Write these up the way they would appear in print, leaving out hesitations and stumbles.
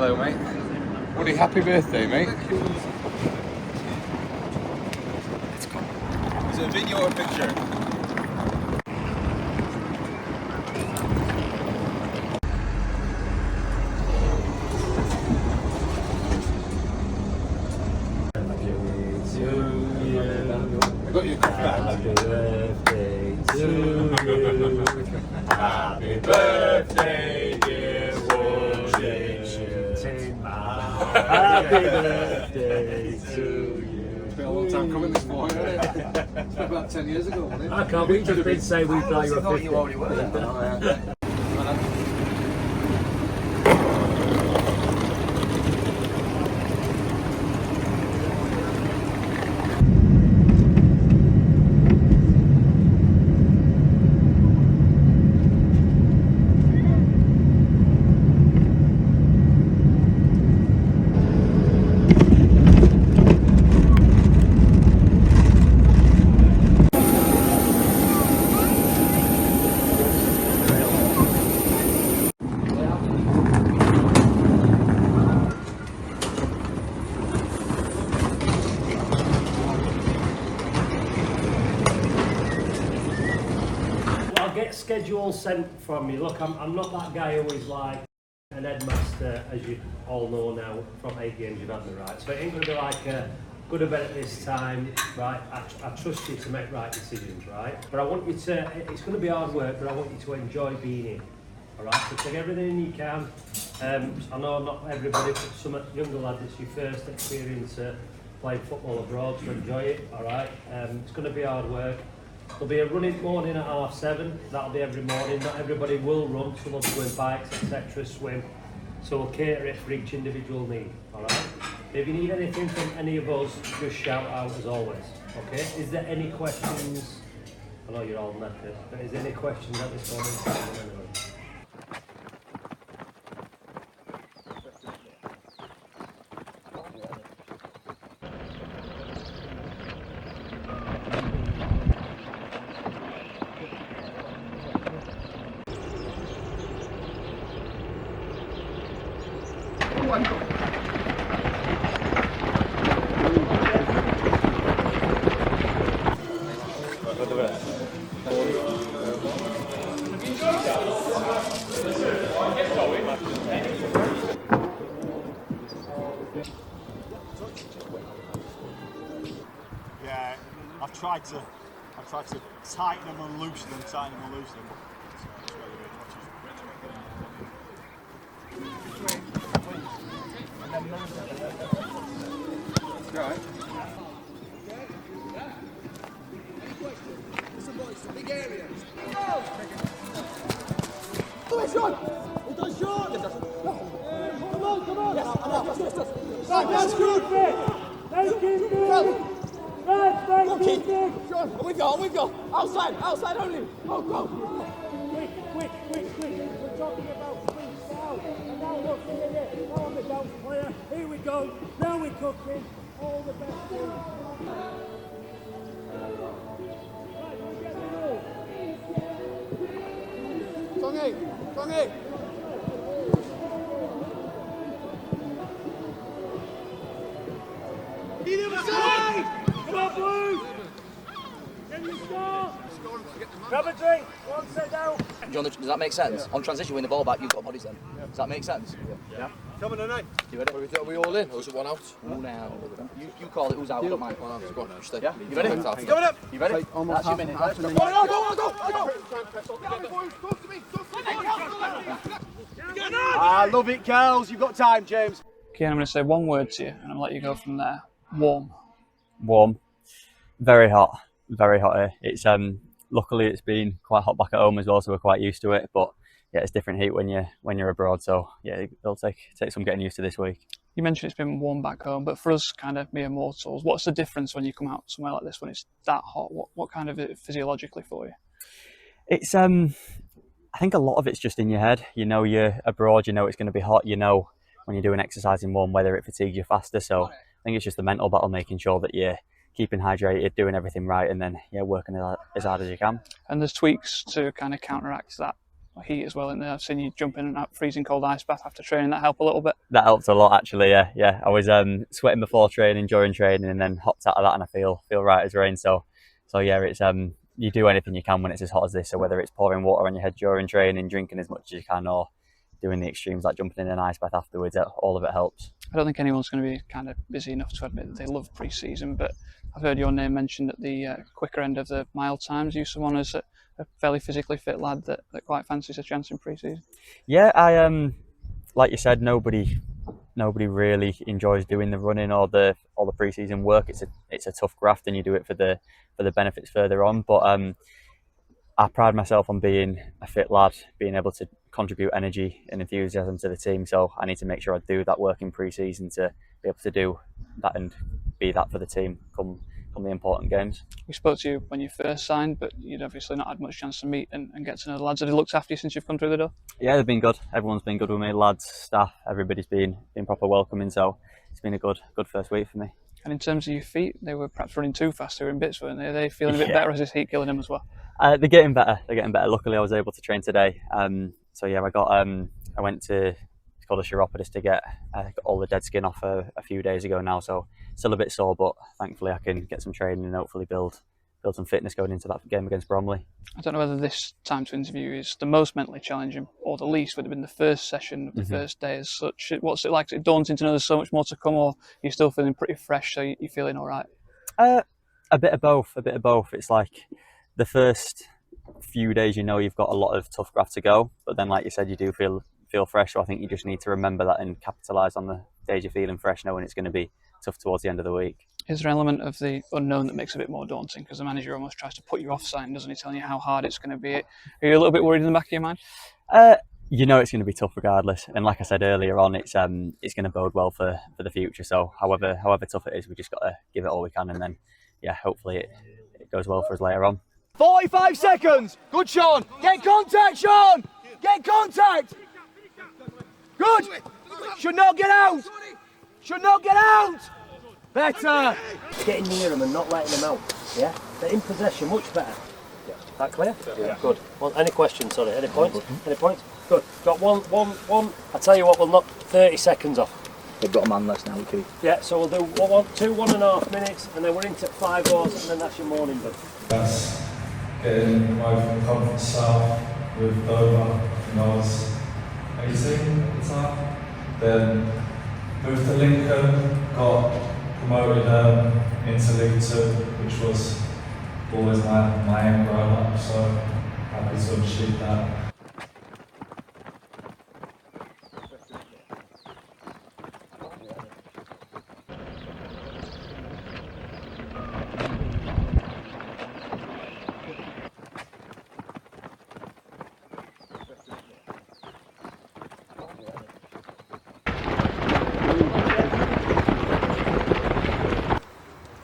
Hello, mate. Woody, happy birthday, mate. Is it a video or a picture? I got you. Happy birthday to you. Happy birthday, dear Washington. Happy birthday to you. It's been a long time coming this morning, hasn't it? It's been about 10 years ago, wasn't it? I can't believe you've been saying we thought you were 50. You already were. Schedule sent from me. Look, I'm not that guy who is like an headmaster, as you all know now from 8 games you've had me, right? So it ain't going to be like go to bed at this time, right? I trust you to make right decisions, right? But I want you to, it's going to be hard work, but I want you to enjoy being here, all right? So take everything you can. I know not everybody, but some younger lads, it's your first experience playing football abroad, so enjoy it, all right? It's going to be hard work. There'll be a running morning at 7:30, that'll be every morning. Not everybody will run, some will be going bikes, etc., swim. So we'll cater it for each individual need, alright? If you need anything from any of us, just shout out as always, okay? Is there any questions? I know you're all knackered, but is there any questions at this moment in time? Anyway? Yeah, I've tried to tighten them and loosen them, tighten them and loosen them. Right. Listen, boys, it's a big area. Come on, Sean! We've done Sean! Come on! Yes, I know. Right, that's good, Vic! Thank you, Vic! Right, thank you, Vic! Sean, we've got. Outside only! Oh, go! Quick! We're talking about freestyle. And now look, here. Now on the dance player. Here we go. Now we're cooking. All the best things. Right, we get the move. Tongi! Either side! Come on, Blues! Can you score? Grab a drink, one set down. Does that make sense? Yeah. On transition, win the ball back, you've got bodies then. Yeah. Does that make sense? Yeah. Come on, tonight. You ready? Are we all in, or is it one out? All now. You call it, who's out, I don't mind. One out, go on, stay. Yeah? You ready? Coming up! You ready? That's your minute. Let's go. I love it, girls. You've got time, James. Okay, I'm going to say one word to you and I'll let you go from there. Warm. Warm. Very hot. Very hot here. It's luckily it's been quite hot back at home as well, so we're quite used to it. But yeah, it's different heat when you're abroad. So yeah, it'll take some getting used to this week. You mentioned it's been warm back home, but for us kind of mere mortals, what's the difference when you come out somewhere like this when it's that hot? What kind of it physiologically for you? It's I think a lot of it's just in your head. You know you're abroad, you know it's going to be hot, you know when you're doing exercise in warm weather it fatigues you faster. So I think it's just the mental battle, making sure that you're keeping hydrated, doing everything right, and then working as hard as you can. And there's tweaks to kind of counteract that heat as well in there. I've seen you jump in and out freezing cold ice bath after training. That help a little bit? That helped a lot actually. Yeah. I was sweating before training, during training, and then hopped out of that, and I feel right as rain. So yeah, it's you do anything you can when it's as hot as this. So whether it's pouring water on your head during training, drinking as much as you can, or doing the extremes like jumping in an ice bath afterwards, all of it helps. I don't think anyone's going to be kind of busy enough to admit that they love pre-season, but I've heard your name mentioned at the quicker end of the mile times. You someone as a fairly physically fit lad that quite fancies a chance in pre-season? Yeah, I like you said, nobody really enjoys doing the running or the pre-season work. It's a tough graft, and you do it for the benefits further on. But I pride myself on being a fit lad, being able to contribute energy and enthusiasm to the team. So I need to make sure I do that work in pre-season to be able to do that and be that for the team come the important games. We spoke to you when you first signed, but you'd obviously not had much chance to meet and get to know the lads. Have they looked after you since you've come through the door? Yeah, they've been good. Everyone's been good with me, lads, staff, everybody's been proper welcoming. So it's been a good first week for me. And in terms of your feet, they were perhaps running too fast. They were in bits, weren't they? Are they feeling a bit better as this heat killing them as well? They're getting better. Luckily, I was able to train today. So yeah, I went to, it's called a chiropodist, to get all the dead skin off a few days ago now. So still a bit sore, but thankfully I can get some training and hopefully build some fitness going into that game against Bromley. I don't know whether this time to interview is the most mentally challenging or the least. Would have been the first session of the first day as such. What's it like? Is it daunting to know there's so much more to come, or you're still feeling pretty fresh, so you're feeling all right? A bit of both. It's like the first few days, you've got a lot of tough graft to go, but then, like you said, you do feel fresh. So I think you just need to remember that and capitalise on the days you're feeling fresh, knowing it's going to be tough towards the end of the week. Is there an element of the unknown that makes it a bit more daunting? Because the manager almost tries to put you off sign, doesn't he, telling you how hard it's going to be? Are you a little bit worried in the back of your mind? It's going to be tough regardless. And like I said earlier on, it's going to bode well for the future. So however tough it is, we just got to give it all we can, and then, hopefully it goes well for us later on. 45 seconds. Good, Sean. Get contact, Sean. Get contact. Good. Should not get out. Should not get out. Better. Getting near them and not letting them out. Yeah, they're in possession, much better. Yeah. That clear? Yeah. Good. Well, any questions? Sorry, any points? Any points? Good. Got one. I tell you what, we'll knock 30 seconds off. We've got a man less now, we keep. Yeah, so we'll do 1.5 minutes, and then we're into 5 hours, and then that's your morning done. That's getting away from the conference south with Dover when I was 18 at the time. Then moved to Lincoln, got promoted into League 2, which was always my aim growing up, so happy to have achieved that.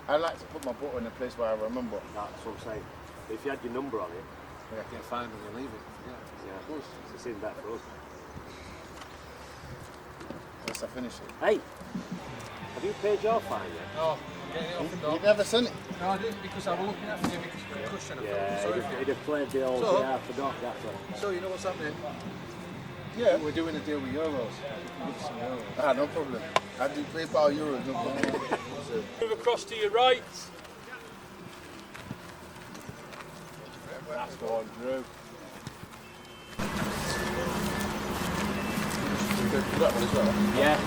I like to put my butt in a place where I remember. That's what I'm saying. If you had your number on it, I can't find when you leave it. yeah, of course, it's even better for us. Once I finish it. Hey, have you paid your fine yet? No, you've never seen it? No, I didn't, because I was looking after you because of the cushion. Yeah, he'd have played the old for Doc, that's all. So you know what's happening? Yeah. We're doing a deal with Euros. Some Euros. No problem. I do PayPal Euros, no problem. Move across to your right. That's the one, Drew. That one as well? Yeah.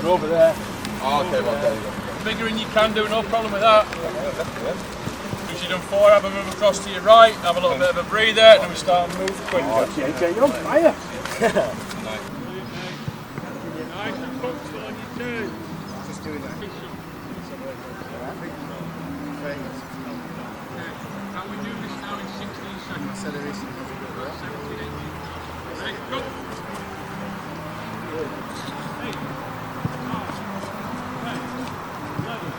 We're over there. Oh, okay, well, there you go. Bigger than you can do, no problem with that. Because you've done 4, have a move across to your right, have a little bit of a breather, and then we start to move quicker. JJ, you're on fire. Nice and comfortable on your turn. Just doing that. Can we do this now in 16 seconds? Acceleration. 17, 18. Ready, go. 8, 9, 10, 11,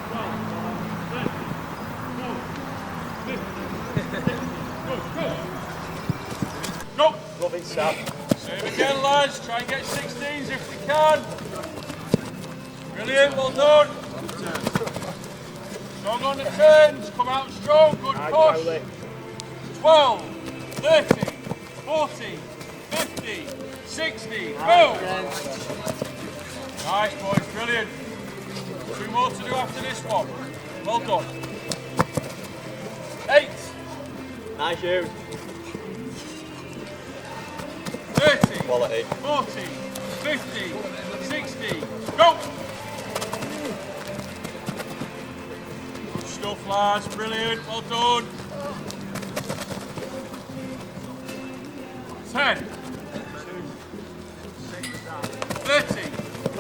12, 13, 14, 15. Go! Love it, Sam. Same again, lads. Try and get 16s if we can. Brilliant, well done. Strong on the turns. Come out strong. Good push. 12, 13, 40, 50, 60, go! Nice boys, brilliant. 2 more to do after this one. Well done. 8. Nice you. 30, Quality. 40, 50, 60, go! Good stuff, lads, brilliant, well done. 10, 30,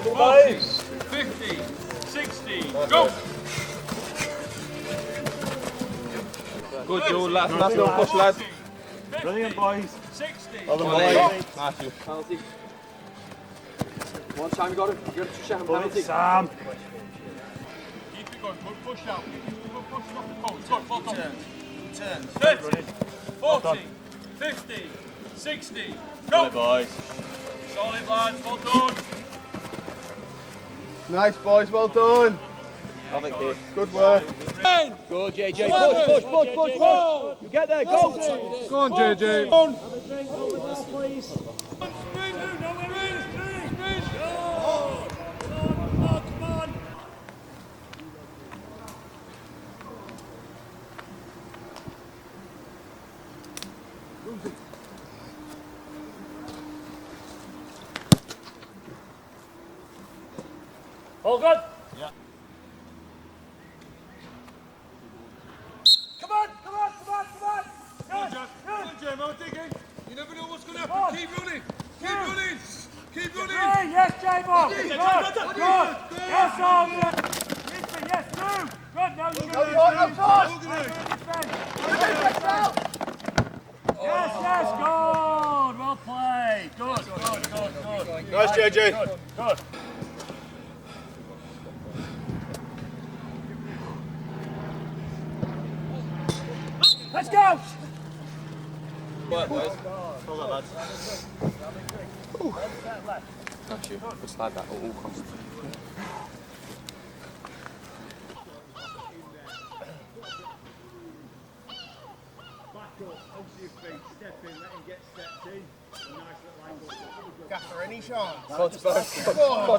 40, 50, 60, go! Good, Joe, last little push, lads. 50, Brilliant, boys. 60, Well done, go! boys. Nice you. Penalty. One time you got it. You got to check penalty. Sam. Keep it going, good push out. Good push off the post. Good, well done. Turn. 30, 40, 50, 60, go! Boys. Solid lads, well done. Nice, boys, well done. Good work. Go, JJ. Push. You get there, go. Go on, JJ. Have a drink over there, please. Come on. All good? Yeah. Come on. Come on, Jim, I'm digging. You never know what's going to happen. Keep running. Keep running. Yes, J-Ball. Good. Yes, all good. Yes, two. Good. Now you're going Yes, good. Well played. Good. Nice, JJ. Good. Let's go. Work, boys. Hold that, lads. That's you. Just like that at all costs. Gaffer, any chance? Come on,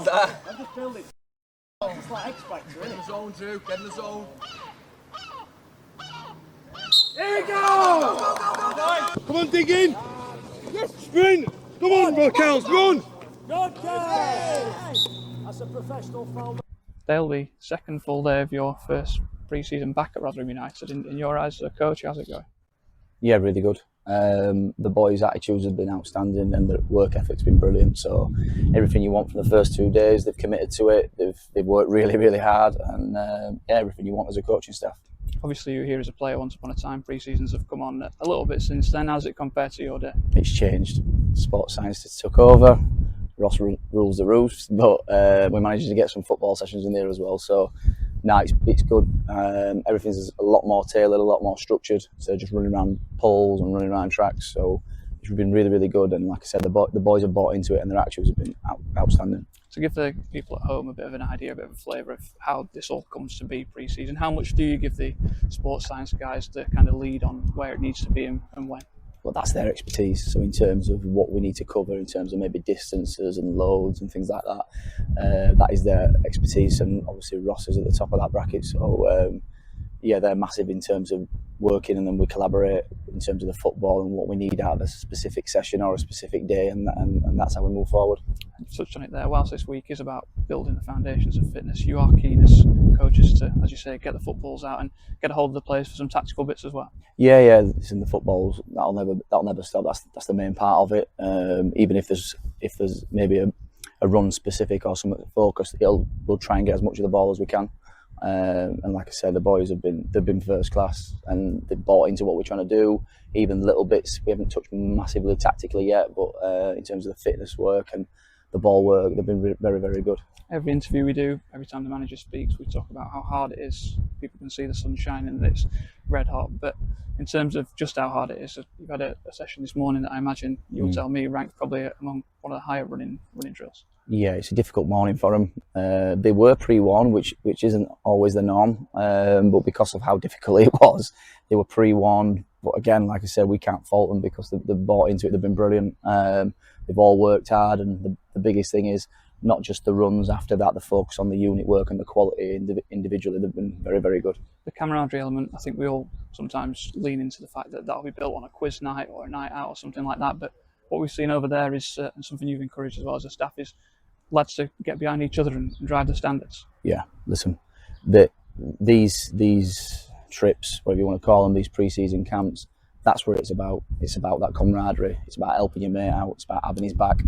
there. I'm just building. It's like X Factor, isn't it? Zone 2, get in the zone. Here we go! Come on, dig in. Sprint. Come on, Raquels, run. Okay! That's a professional foul. Dale, the second full day of your first pre-season back at Rotherham United. In your eyes as a coach, how's it going? Yeah, really good. The boys' attitudes have been outstanding and the work ethic's been brilliant. So everything you want from the first 2 days, they've committed to it. They've worked really, really hard, and everything you want as a coaching staff. Obviously, you were here as a player once upon a time. Pre-seasons have come on a little bit since then. How's it compared to your day? It's changed. Sports science took over. Ross rules the roost, but we managed to get some football sessions in there as well. So, it's good. Everything's a lot more tailored, a lot more structured. So just running around poles and running around tracks. So it's been really, really good. And like I said, the boys have bought into it, and their attitudes have been outstanding. To give the people at home a bit of an idea, a bit of a flavour of how this all comes to be pre-season, how much do you give the sports science guys to kind of lead on where it needs to be and when? Well, that's their expertise. So in terms of what we need to cover, in terms of maybe distances and loads and things like that, that is their expertise. And obviously Ross is at the top of that bracket. So they're massive in terms of working, and then we collaborate in terms of the football and what we need out of a specific session or a specific day, and that's how we move forward. You touched on it there. Whilst this week is about building the foundations of fitness, you are keen as coaches to, as you say, get the footballs out and get a hold of the players for some tactical bits as well. Yeah, it's in the footballs. That'll never stop. That's the main part of it. Even if there's maybe a run specific or something focused, we'll try and get as much of the ball as we can. And like I said, the boys have been first class, and they've bought into what we're trying to do. Even little bits we haven't touched massively tactically yet, but in terms of the fitness work and the ball work, they've been very, very good. Every interview we do, every time the manager speaks, we talk about how hard it is. People can see the sunshine and it's red hot, but in terms of just how hard it is, you've had a session this morning that I imagine you'll tell me ranked probably among one of the higher running drills. Yeah, it's a difficult morning for them. They were pre-warned, which isn't always the norm, but because of how difficult it was, they were pre-warned But again, like I said, we can't fault them because they've bought into it. They've been brilliant. They've all worked hard, and the biggest thing is not just the runs after that, the focus on the unit work and the quality individually. They've been very, very good. The camaraderie element, I think we all sometimes lean into the fact that that'll be built on a quiz night or a night out or something like that. But what we've seen over there is, and something you've encouraged as well as a staff, is lads to get behind each other and drive the standards. Yeah, listen, these trips, whatever you want to call them, these pre-season camps, that's what it's about. It's about that camaraderie. It's about helping your mate out. It's about having his back.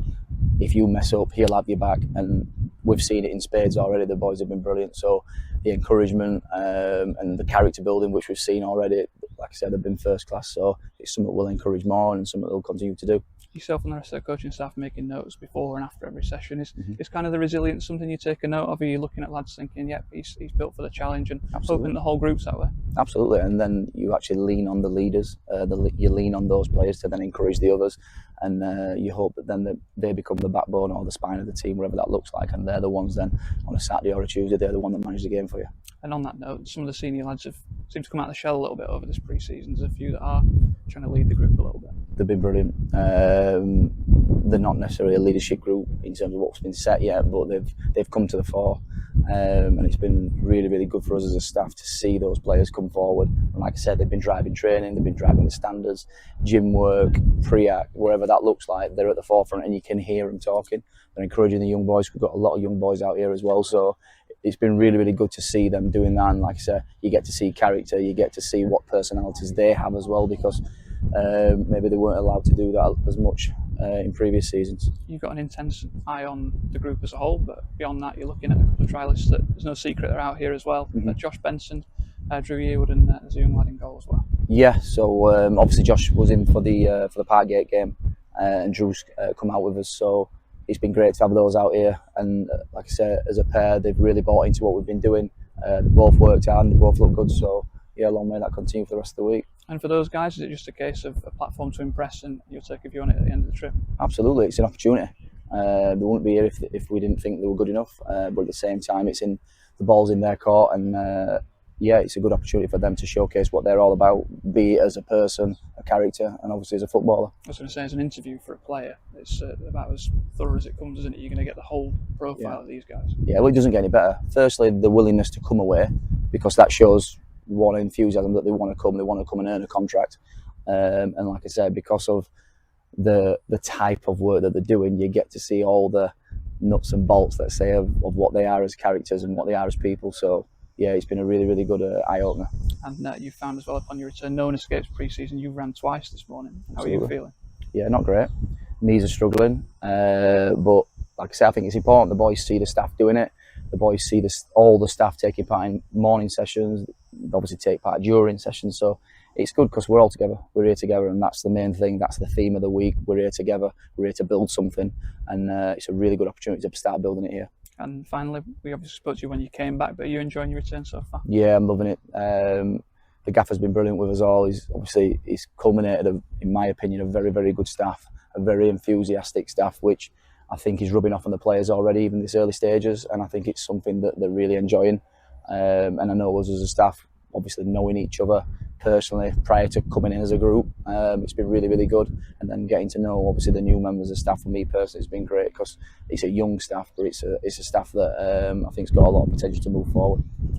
If you mess up, he'll have your back, and we've seen it in spades already. The boys have been brilliant. So the encouragement and the character building, which we've seen already, like I said, they've been first class. So it's something we'll encourage more and something we'll continue to do. Yourself and the rest of the coaching staff making notes before and after every session. Is kind of the resilience something you take a note of? Are you looking at lads thinking, yep, he's built for the challenge, and hoping the whole group's that way? Absolutely, and then you actually lean on the leaders. You lean on those players to then encourage the others, and you hope that then they become the backbone or the spine of the team, whatever that looks like, and they're the ones then on a Saturday or a Tuesday, they're the one that manage the game for you. And on that note, some of the senior lads have seemed to come out of the shell a little bit over this pre-season. There's a few that are trying to lead the group a little bit. They've been brilliant. They're not necessarily a leadership group in terms of what's been set yet, but they've come to the fore, and it's been really, really good for us as a staff to see those players come forward. And like I said, they've been driving training, they've been driving the standards, gym work, pre-act, wherever that looks like, they're at the forefront, and you can hear them talking. They're encouraging the young boys. We've got a lot of young boys out here as well, so it's been really, really good to see them doing that. And like I said, you get to see character, you get to see what personalities they have as well, because maybe they weren't allowed to do that as much in previous seasons. You've got an intense eye on the group as a whole, but beyond that, you're looking at a couple of trialists that there's no secret they're out here as well. Josh Benson, Drew Yearwood, and there's a young lad in goal as well. Yeah, so obviously Josh was in for the Parkgate game, and Drew's come out with us, so it's been great to have those out here. And like I said, as a pair, they've really bought into what we've been doing. They both worked hard and they both look good, so yeah, long may that continue for the rest of the week. And for those guys, is it just a case of a platform to impress and you'll take a view on it at the end of the trip? Absolutely, it's an opportunity. They wouldn't be here if we didn't think they were good enough, but at the same time, the ball's in their court, and yeah, it's a good opportunity for them to showcase what they're all about, be it as a person, a character, and obviously as a footballer. I was going to say, as an interview for a player, it's about as thorough as it comes, isn't it? You're going to get the whole profile of these guys. Yeah, well, it doesn't get any better. Firstly, the willingness to come away, because that shows one enthusiasm that they want to come and earn a contract. And like I said, because of the type of work that they're doing, you get to see all the nuts and bolts, let's say, of what they are as characters and what they are as people. So yeah, it's been a really, really good eye-opener. And you found as well upon your return, no one escapes pre-season. You ran twice this morning. How Absolutely. are you feeling? Yeah, not great. Knees are struggling, but like I said, I think it's important the boys see the staff doing it. The boys see all the staff taking part in morning sessions, obviously take part during sessions. So it's good because we're all together. We're here together, and that's the main thing. That's the theme of the week. We're here together. We're here to build something, and it's a really good opportunity to start building it here. And finally, we obviously spoke to you when you came back, but are you enjoying your return so far? Yeah, I'm loving it. The gaffer's been brilliant with us all. He's culminated, in my opinion, a very, very good staff, a very enthusiastic staff, which I think is rubbing off on the players already, even this early stages, and I think it's something that they're really enjoying. And I know us as a staff, obviously knowing each other personally prior to coming in as a group, it's been really, really good. And then getting to know, obviously, the new members of staff for me personally has been great, because it's a young staff, but it's a staff that I think's got a lot of potential to move forward.